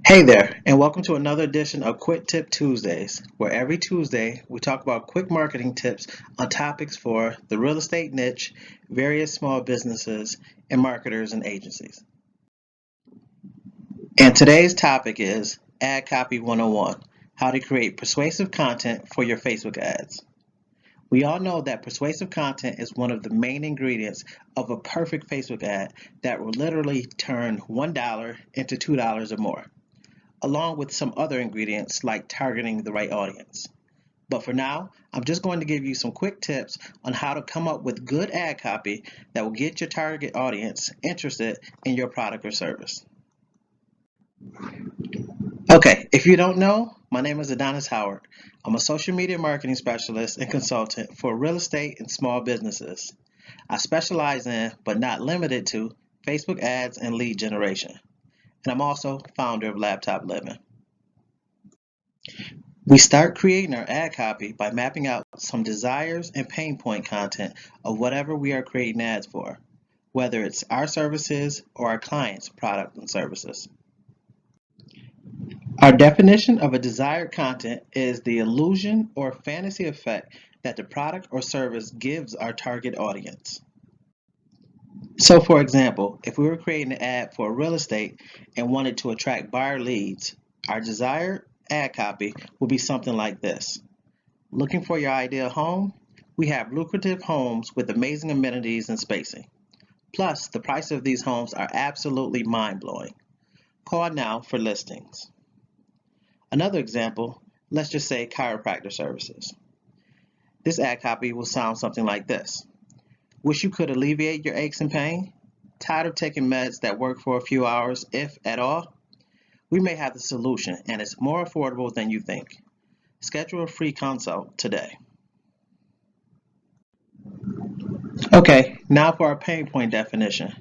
Hey there, and welcome to another edition of Quick Tip Tuesdays, where every Tuesday we talk about quick marketing tips on topics for the real estate niche, various small businesses, and marketers and agencies. And today's topic is Ad Copy 101, how to create persuasive content for your Facebook ads. We all know that persuasive content is one of the main ingredients of a perfect Facebook ad that will literally turn $1 into $2 or more, along with some other ingredients like targeting the right audience. But for now, I'm just going to give you some quick tips on how to come up with good ad copy that will get your target audience interested in your product or service. Okay, if you don't know, my name is Adonis Howard. I'm a social media marketing specialist and consultant for real estate and small businesses. I specialize in, but not limited to, Facebook ads and lead generation. And I'm also founder of Laptop Livin. We start creating our ad copy by mapping out some desires and pain point content of whatever we are creating ads for, whether it's our services or our clients' product and services. Our definition of a desired content is the illusion or fantasy effect that the product or service gives our target audience. So for example, if we were creating an ad for real estate and wanted to attract buyer leads, our desired ad copy will be something like this. Looking for your ideal home? We have lucrative homes with amazing amenities and spacing. Plus, the price of these homes are absolutely mind-blowing. Call now for listings. Another example, let's just say chiropractor services. This ad copy will sound something like this. Wish you could alleviate your aches and pain? Tired of taking meds that work for a few hours, if at all? We may have the solution, and it's more affordable than you think. Schedule a free consult today. Okay, now for our pain point definition.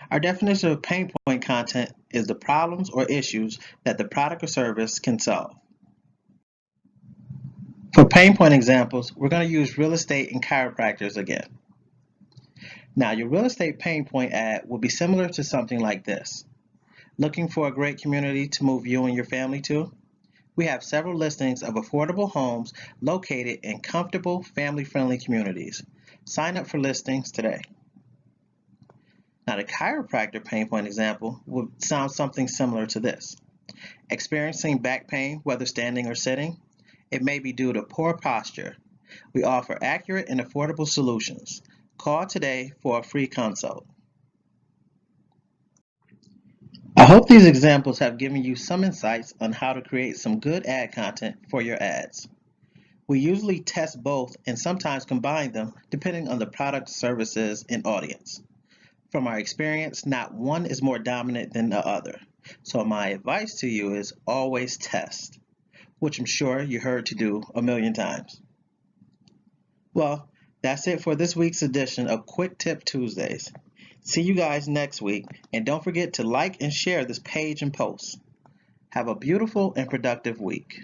Our definition of pain point content is the problems or issues that the product or service can solve. For pain point examples, we're going to use real estate and chiropractors again. Now, your real estate pain point ad will be similar to something like this. Looking for a great community to move you and your family to? We have several listings of affordable homes located in comfortable, family-friendly communities. Sign up for listings today. Now, the chiropractor pain point example would sound something similar to this. Experiencing back pain, whether standing or sitting? It may be due to poor posture. We offer accurate and affordable solutions. Call today for a free consult. I hope these examples have given you some insights on how to create some good ad content for your ads. We usually test both and sometimes combine them depending on the product, services, and audience. From our experience, not one is more dominant than the other. So my advice to you is always test, which I'm sure you heard to do a million times. Well, that's it for this week's edition of Quick Tip Tuesdays. See you guys next week, and don't forget to like and share this page and post. Have a beautiful and productive week.